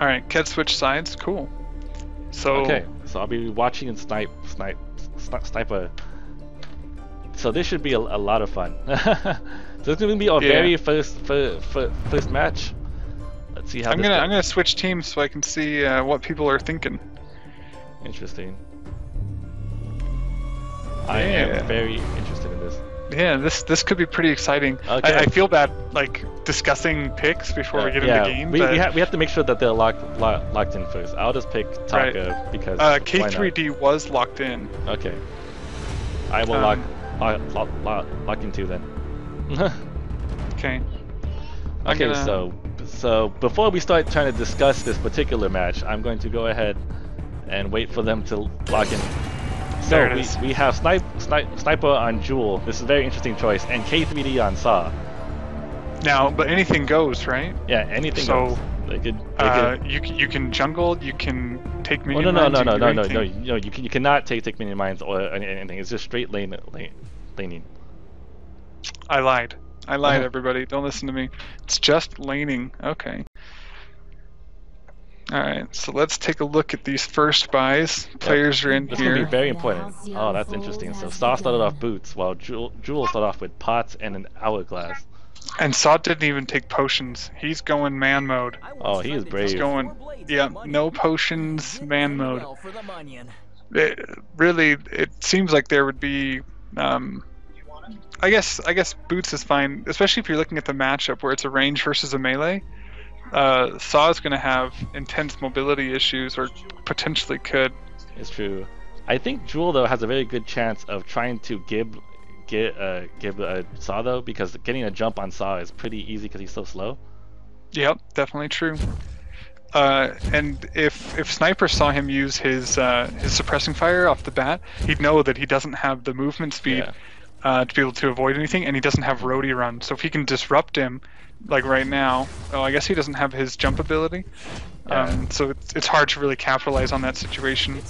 All right, Cat switch sides. Cool. So Okay, so I'll be watching and sniper. So this should be a lot of fun. So it's gonna be our very first match. Let's see how I'm this goes. gonna switch teams so I can see what people are thinking. Interesting. I am very interested in this. Yeah, this could be pretty exciting. Okay. I feel bad like discussing picks before we get into the game. We have to make sure that they're locked in first. I'll just pick Taka because K3D was locked in. Okay. I will lock in too then. Okay. Okay, so before we start trying to discuss this particular match, I'm going to go ahead and wait for them to lock in. So we have Sniper on Joule. This is a very interesting choice, and K3D on Saw. Now, but anything goes, right? Yeah, anything goes. They could. You can jungle. You can take minion mines. No. You cannot take minion mines or anything. It's just straight laning. I lied, everybody. Don't listen to me. It's just laning. Okay. Alright, so let's take a look at these first buys. Players are in this here. This will be very important. Oh, that's interesting. So Saw started off boots, while Joule started off with pots and an hourglass. And Saw didn't even take potions. He's going man mode. Oh, he is brave. He's going, no potions, man mode. It seems like there would be... I guess boots is fine, especially if you're looking at the matchup where it's a range versus a melee. Saw is going to have intense mobility issues, or potentially could. It's true. I think Joule though has a very good chance of trying to give Saw though, because getting a jump on Saw is pretty easy because he's so slow. Yep, definitely true. And if Sniper saw him use his suppressing fire off the bat, he'd know that he doesn't have the movement speed to be able to avoid anything, and he doesn't have roadie run. So if he can disrupt him, like right now, I guess he doesn't have his jump ability. So it's hard to really capitalize on that situation.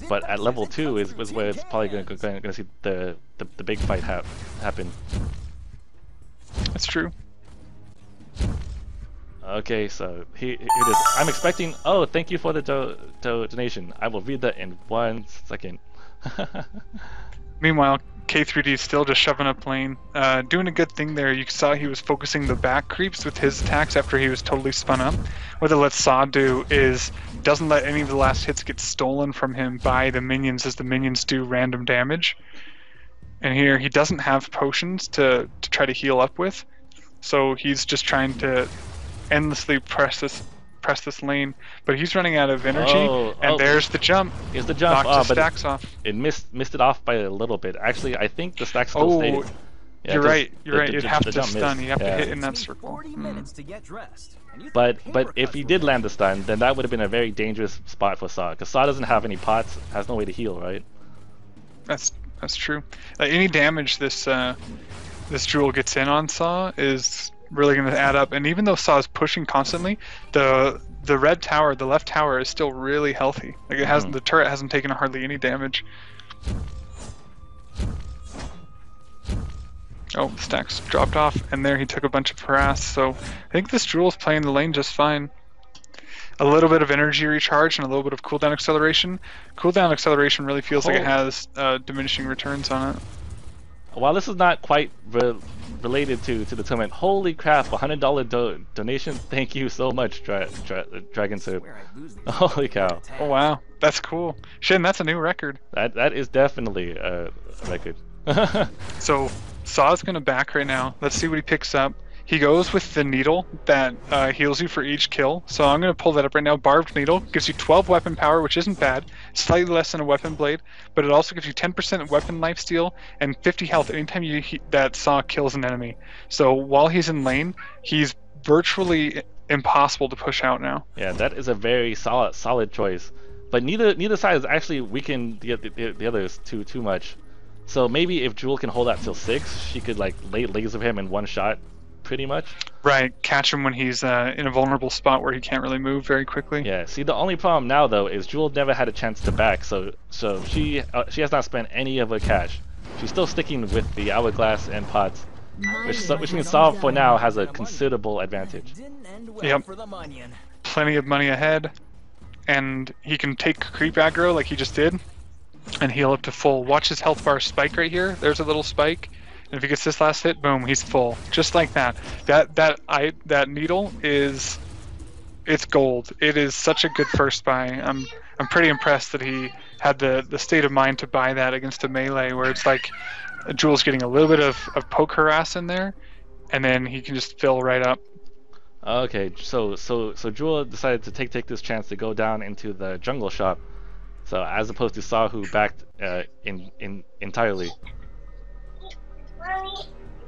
But at level 2 is where it's probably going to see the big fight happen. That's true. Okay, so here it is. I'm expecting. Oh, thank you for the donation. I will read that in 1 second. Meanwhile, K3D is still just shoving up lane, doing a good thing there. You saw he was focusing the back creeps with his attacks after he was totally spun up. What it lets Saw do is doesn't let any of the last hits get stolen from him by the minions, as the minions do random damage. And here he doesn't have potions to try to heal up with, so he's just trying to endlessly press this lane, but he's running out of energy, and there's the jump. Here's the jump. Knocked his stacks off. It missed it off by a little bit. Actually, I think the stacks still stayed. Yeah, you're right. You'd have to stun. You have to hit in that circle. But if he did land the stun, then that would have been a very dangerous spot for Saw, because Saw doesn't have any pots, has no way to heal, right? That's true. Any damage this Joule gets in on Saw is really going to add up, and even though Saw is pushing constantly, the red tower, the left tower, is still really healthy. Like it hasn't, the turret hasn't taken hardly any damage. Oh, the stacks dropped off, and there he took a bunch of harass. So I think this Joule's playing the lane just fine. A little bit of energy recharge and a little bit of cooldown acceleration. Cooldown acceleration really feels like it has diminishing returns on it. While this is not quite related to the tournament, holy crap, $100 donation. Thank you so much, Dragon Soup. Holy cow. Oh wow, that's cool. Shin, that's a new record. That is definitely a record. So Saw's gonna back right now. Let's see what he picks up. He goes with the needle that heals you for each kill. So I'm going to pull that up right now. Barbed needle gives you 12 weapon power, which isn't bad. Slightly less than a weapon blade, but it also gives you 10% weapon lifesteal and 50 health anytime that Saw kills an enemy. So while he's in lane, he's virtually impossible to push out now. Yeah, that is a very solid choice. But neither side has actually weakened the others too much. So maybe if Joule can hold that till 6, she could like lay laser him in one shot. Pretty much. Right, catch him when he's in a vulnerable spot where he can't really move very quickly. Yeah, see the only problem now though is Joule never had a chance to back, so she has not spent any of her cash. She's still sticking with the hourglass and pots, which means Saw for now has a considerable advantage. Yep. plenty of money ahead, and he can take creep aggro like he just did, and heal up to full. Watch his health bar spike right here. There's a little spike, and if he gets this last hit, boom, he's full, just like that. That needle is, it's gold. It is such a good first buy. I'm pretty impressed that he had the state of mind to buy that against a melee where it's like Joule's getting a little bit of poke harass in there, and then he can just fill right up. Okay, so Joule decided to take this chance to go down into the jungle shop, so as opposed to Saw, who backed entirely.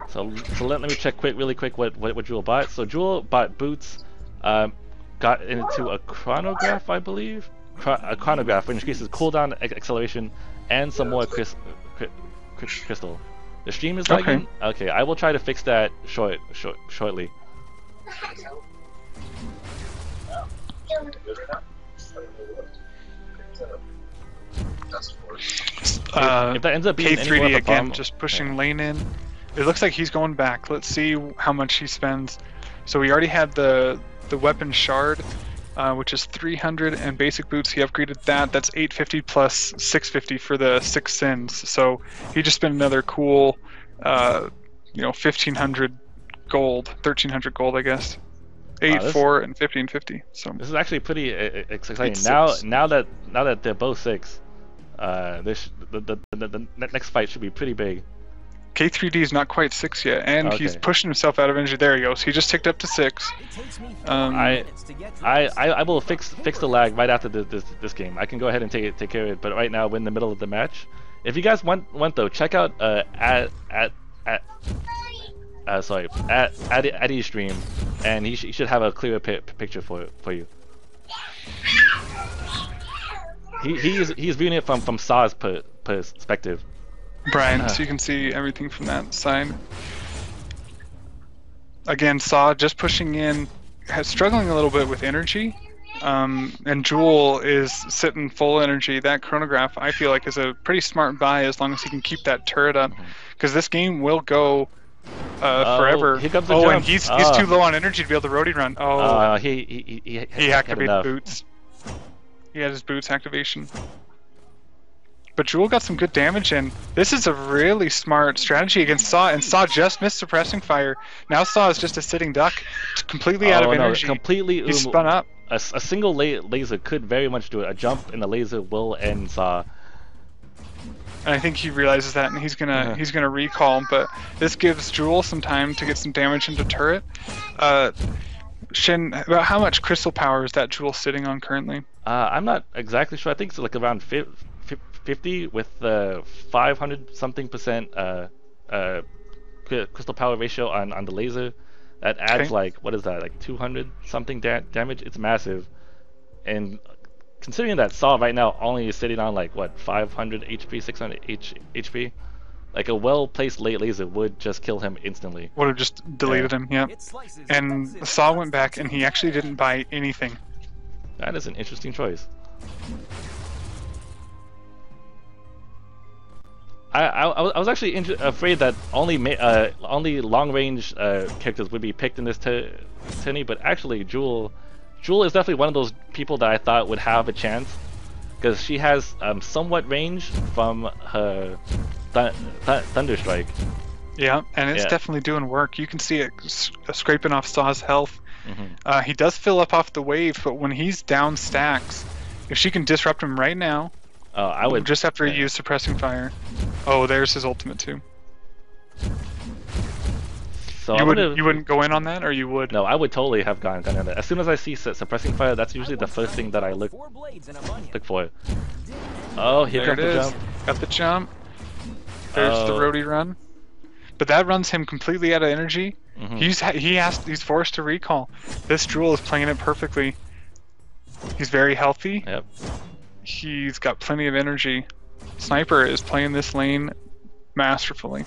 So let me check really quick what Joule bought. So Joule bought boots, got into a chronograph, I believe, a chronograph, which increases cooldown, acceleration, and some more crystal. The stream is lagging. Okay, I will try to fix that shortly. If that ends up being K3D again, just pushing lane in. It looks like he's going back. Let's see how much he spends. So we already had the weapon shard, which is 300, and basic boots. He upgraded that. That's 850 plus 650 for the 6 sins. So he just spent another cool, 1,500 gold, 1,300 gold, I guess. 8-4 and 1550. So this is actually pretty exciting. Now that they're both 6, the next fight should be pretty big. K3D is not quite 6 yet, and he's pushing himself out of energy. There he goes. He just ticked up to 6. I will fix the lag right after this game. I can go ahead and take care of it. But right now we're in the middle of the match. If you guys want though, check out Addy's stream, and he should have a clearer picture for you. He's viewing it from Saw's perspective. Brian, so you can see everything from that side. Again, Saw just pushing in, struggling a little bit with energy, and Joule is sitting full energy. That chronograph, I feel like, is a pretty smart buy as long as he can keep that turret up, because this game will go forever. Here comes the jump. And he's too low on energy to be able to roadie run. He activated boots. He had his boots activation. But Joule got some good damage in. This is a really smart strategy against Saw, and Saw just missed suppressing fire. Now Saw is just a sitting duck, completely out of energy. Completely. He spun up. A single laser could very much do it. A jump and the laser will end Saw. And I think he realizes that, and he's gonna recall. But this gives Joule some time to get some damage into turret. Shin, about how much crystal power is that Joule sitting on currently? I'm not exactly sure. I think it's like around 50 with the 500 something percent crystal power ratio on the laser. That adds like, what is that, like 200 something damage. It's massive. And considering that Saw right now only is sitting on like what, 500 HP, 600 HP, like a well-placed laser would just kill him instantly. Would have just deleted him, yeah. And Saw went back and he actually didn't buy anything. That is an interesting choice. I was actually afraid that only long-range characters would be picked in this tourney, but actually Joule is definitely one of those people that I thought would have a chance, because she has somewhat range from her Thunderstrike. Yeah, and it's definitely doing work. You can see it scraping off Saw's health. He does fill up off the wave, but when he's down stacks, if she can disrupt him right now, I would just after he used suppressing fire. Oh, there's his ultimate too. So you wouldn't go in on that, or you would? No, I would totally have gone in that. As soon as I see suppressing fire, that's usually the first thing that I look for. Oh, here comes the jump. Got the jump. There's the roadie run. But that runs him completely out of energy. He's forced to recall. This Joule is playing it perfectly. He's very healthy. Yep. He's got plenty of energy. Sniper is playing this lane masterfully.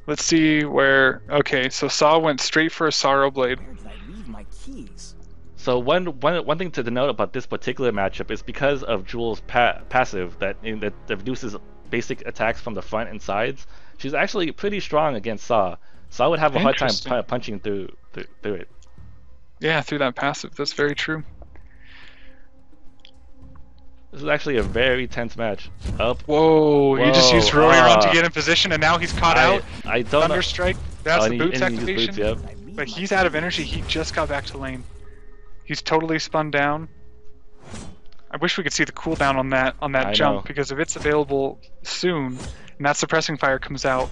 Let's see where. Okay, so Saw went straight for a Sorrow Blade. So one thing to note about this particular matchup is because of Joule's passive that reduces basic attacks from the front and sides. She's actually pretty strong against Saw. Saw would have a hard time punching through it. Yeah, through that passive. That's very true. This is actually a very tense match. Up. Whoa, you just used Rory Run to get in position, and now he's caught out. I don't know. Thunderstrike. That's the boots and activation. Boots, yep. But he's out of energy. He just got back to lane. He's totally spun down. I wish we could see the cooldown on that jump, because if it's available soon and that suppressing fire comes out,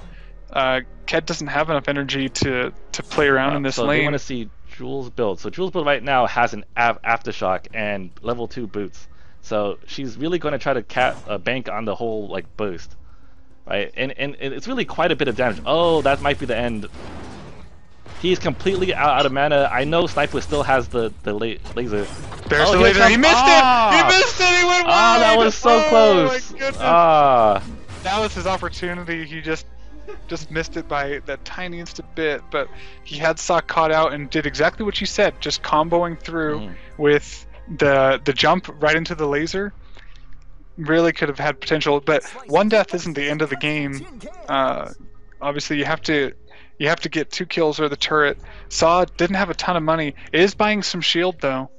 Ked doesn't have enough energy to play around in this lane. So you want to see Joule's build. So Joule's build right now has an aftershock and level 2 boots. So she's really going to try to bank on the whole like boost, right? And it's really quite a bit of damage. Oh, that might be the end. He's completely out of mana. I know snipah still has the laser. There's the laser. He missed it! He missed it! He went wide! That was so close! My goodness. That was his opportunity. He just missed it by that tiny instant bit, but he had Saw caught out and did exactly what you said, just comboing through with the jump right into the laser. Really could have had potential, but one death isn't the end of the game. Obviously, you have to get 2 kills or the turret. Saw didn't have a ton of money. It is buying some shield though.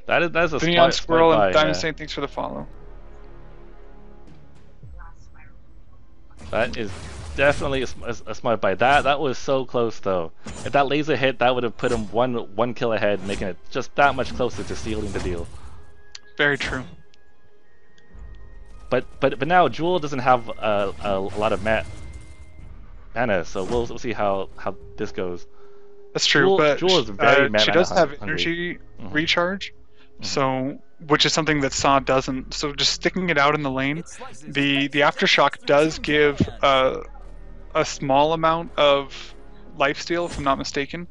That's a Neon Squirrel buy, and Diamond Saint, thanks for the follow. That is definitely a smart buy. That was so close though. If that laser hit, that would have put him one kill ahead, making it just that much closer to sealing the deal. Very true. But now Joule doesn't have a lot of mana, so we'll see how this goes. That's true, but Joule is very mana she does have hungry. energy recharge, so which is something that Saw doesn't. So just sticking it out in the lane, the aftershock does give a small amount of lifesteal, if I'm not mistaken.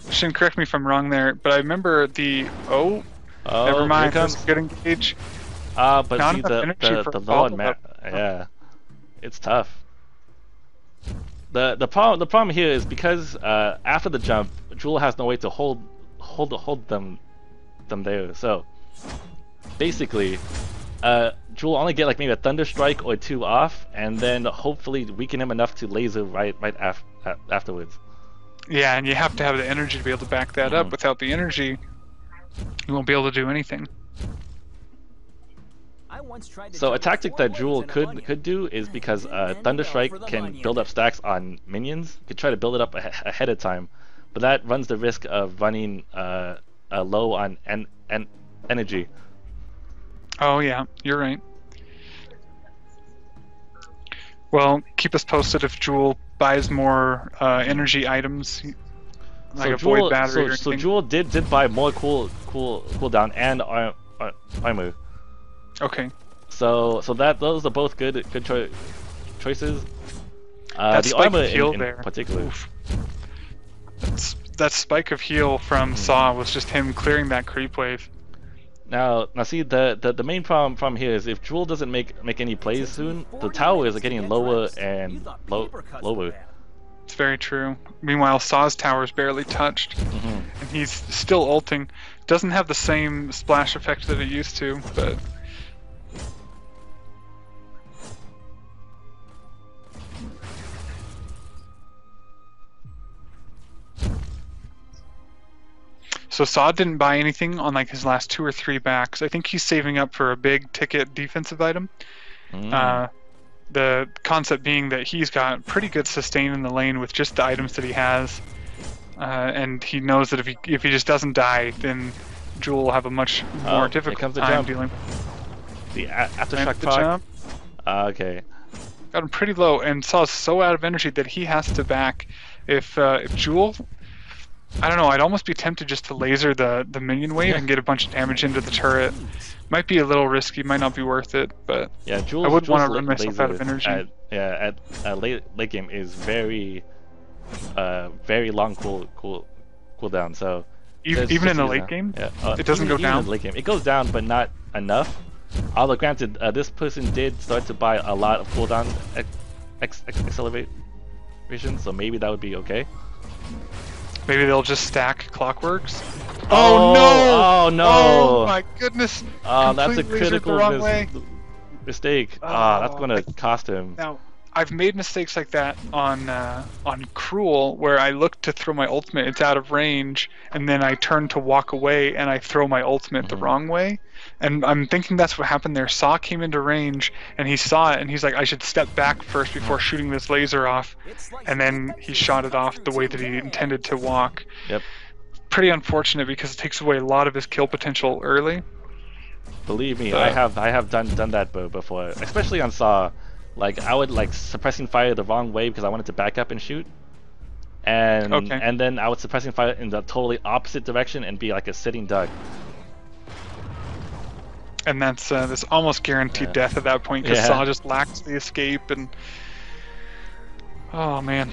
Shin, correct me if I'm wrong there, but I remember the never mind. That's a good engage. But not see the low on mana, yeah, it's tough. The problem here is because after the jump, Joule has no way to hold them there. So basically, Joule only get like maybe a thunder strike or 2 off, and then hopefully weaken him enough to laser right afterwards. Yeah, and you have to have the energy to be able to back that up. Without the energy, you won't be able to do anything. So a tactic that Joule could do is, because Thunderstrike can build up stacks on minions, you could try to build it up ahead of time, but that runs the risk of running low on energy. Oh yeah, you're right. Well, keep us posted if Joule buys more energy items, like a void battery or anything. So Joule did buy more cooldown and armor. Okay. So those are both good choices. The armor in particular. Oof. That spike of heal from Saw was just him clearing that creep wave. Now see the main problem here is if Joule doesn't make any plays soon, the towers are getting lower and lower. It's very true. Meanwhile, Saw's tower is barely touched, and he's still ulting. Doesn't have the same splash effect that it used to, but. So Saw didn't buy anything on like his last 2 or 3 backs. I think he's saving up for a big ticket defensive item. The concept being that he's got pretty good sustain in the lane with just the items that he has, and he knows that if he just doesn't die, then Joule will have a much more difficult time dealing with the aftershock proc. Okay. Got him pretty low, and Saw's so out of energy that he has to back. If Joule, I don't know, I'd almost be tempted just to laser the minion wave and get a bunch of damage into the turret. Might be a little risky, might not be worth it, but yeah, I would want to run myself out of energy. At late game is very long cooldown. So even in the late game, it doesn't go down. In the late game, it goes down, but not enough. Although granted, this person did start to buy a lot of cooldown acceleration, so maybe that would be okay. Maybe they'll just stack clockworks. Oh no! Oh no! Oh my goodness! That's a critical mistake. That's gonna cost him. Now, I've made mistakes like that on Cruel, where I look to throw my ultimate, it's out of range, and then I turn to walk away, and I throw my ultimate the wrong way. And I'm thinking that's what happened there. Saw came into range, and he saw it, and he's like, I should step back first before shooting this laser off. And then he shot it off the way that he intended to walk. Yep. Pretty unfortunate because it takes away a lot of his kill potential early. Believe me, I have done that before, especially on Saw. Like I would like suppressing fire the wrong way because I wanted to back up and shoot, and then I would suppressing fire in the totally opposite direction and be like a sitting duck. And that's almost guaranteed death at that point because Saw just lacks the escape and oh man.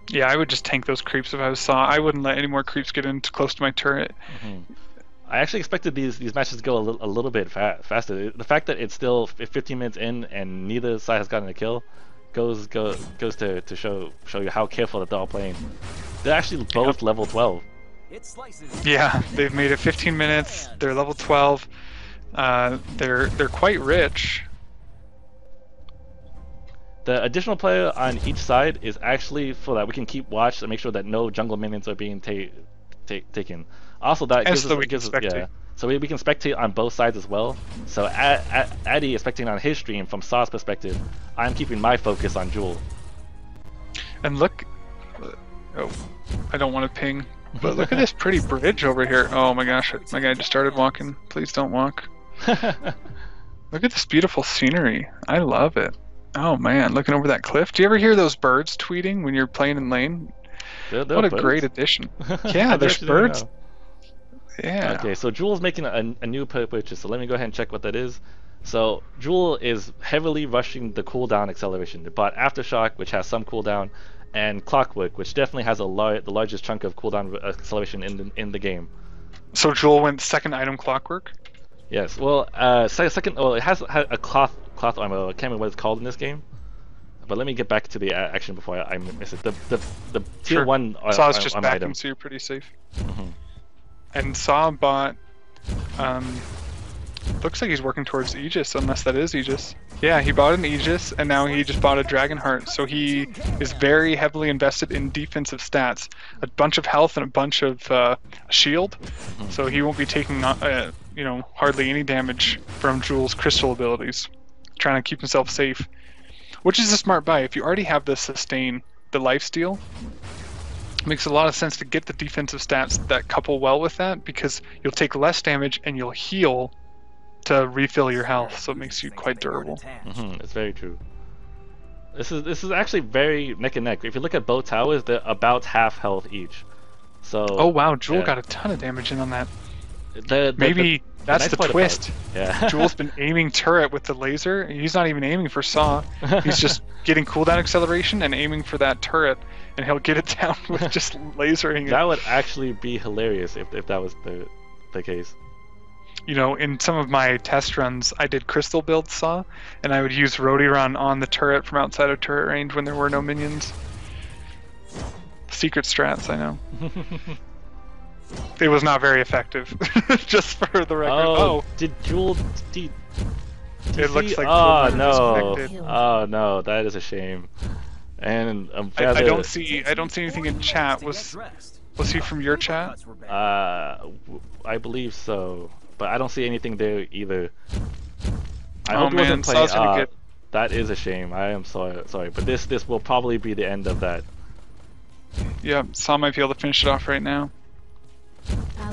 Yeah, I would just tank those creeps if I was Saw. I wouldn't let any more creeps get in too close to my turret. I actually expected these matches to go a little bit faster. The fact that it's still 15 minutes in and neither side has gotten a kill goes to show you how careful that they're all playing. They're actually both level 12. Yeah, they've made it 15 minutes. They're level 12. They're quite rich. The additional player on each side is actually so that we can keep watch and make sure that no jungle minions are being taken. Also, that gives us, so we can spectate on both sides as well. So Addy is spectating on his stream from Saw's perspective. I'm keeping my focus on Joule. And look, oh, I don't want to ping, but look at this pretty bridge over here. Oh my gosh, my guy just started walking. Please don't walk. Look at this beautiful scenery. I love it. Oh man, looking over that cliff. Do you ever hear those birds tweeting when you're playing in lane? What a great addition. Yeah, there's birds. Yeah. Okay, so Joule's making a new purchase, so let me go ahead and check what that is. So Joule is heavily rushing the cooldown acceleration. They bought Aftershock, which has some cooldown, and Clockwork, which definitely has the largest chunk of cooldown acceleration in the game. So Joule went second item Clockwork? Yes. Well, second. Well, it has a cloth armor. I can't remember what it's called in this game. But let me get back to the action before I miss it. The tier 1 Saw's just backing, item. so you're pretty safe. And Saw bought, looks like he's working towards Aegis, unless that is Aegis. Yeah, he bought an Aegis, and now he just bought a Dragon Heart, so he is very heavily invested in defensive stats. A bunch of health and a bunch of shield, so he won't be taking, you know, hardly any damage from Joule's crystal abilities. Trying to keep himself safe. Which is a smart buy. If you already have the sustain, the lifesteal, it makes a lot of sense to get the defensive stats that couple well with that because you'll take less damage and you'll heal to refill your health, so it makes you quite durable. It's very true. This is actually very neck and neck. If you look at both towers, they're about half health each. So. Oh wow, Joule got a ton of damage in on that. Maybe that's the twist. Yeah. Joule's been aiming turret with the laser. He's not even aiming for Saw. He's just getting cooldown acceleration and aiming for that turret, and he'll get it down with just lasering it. That would actually be hilarious if that was the case. You know, in some of my test runs, I did crystal build Saw, and I would use Roadie Run on the turret from outside of turret range when there were no minions. Secret strats, I know. It was not very effective, just for the record. Oh, did Joule... It looks like oh no! Oh no, that is a shame. And I don't see anything in chat. Was he from your chat? I believe so, but I don't see anything there either. I oh hope man, Saw's gonna get... That is a shame. I am sorry, but this will probably be the end of that. Yeah, Saw might be able to finish it off right now.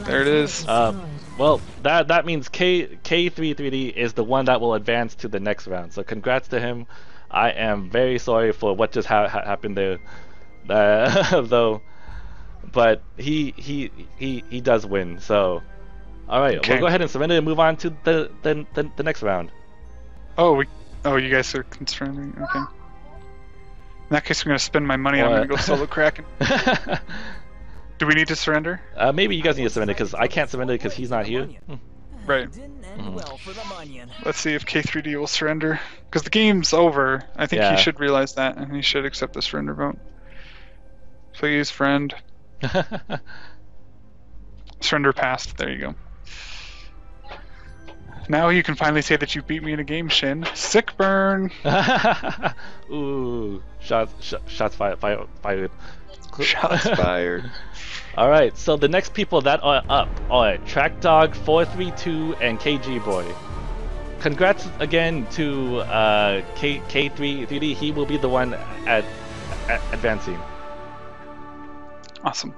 There it is. Well, that means K33D is the one that will advance to the next round. So congrats to him. I am very sorry for what just happened there, though. But he does win. So, all right, we'll go ahead and surrender and move on to the next round. Oh, you guys are concerning. Okay. In that case, I'm gonna spend my money. I'm gonna go solo Kraken. Do we need to surrender? Maybe you guys need to surrender because I can't surrender because he's not here. Right. Let's see if K3D will surrender. Because the game's over. I think he should realize that, and he should accept the surrender vote. Please, friend. Surrender passed. There you go. Now you can finally say that you beat me in a game, Shin. Sick burn. Ooh, shots fired. Shots fired. All right, so the next people that are up are Track Dog 432 and KG Boy. Congrats again to K3D. He will be the one at advancing. Awesome.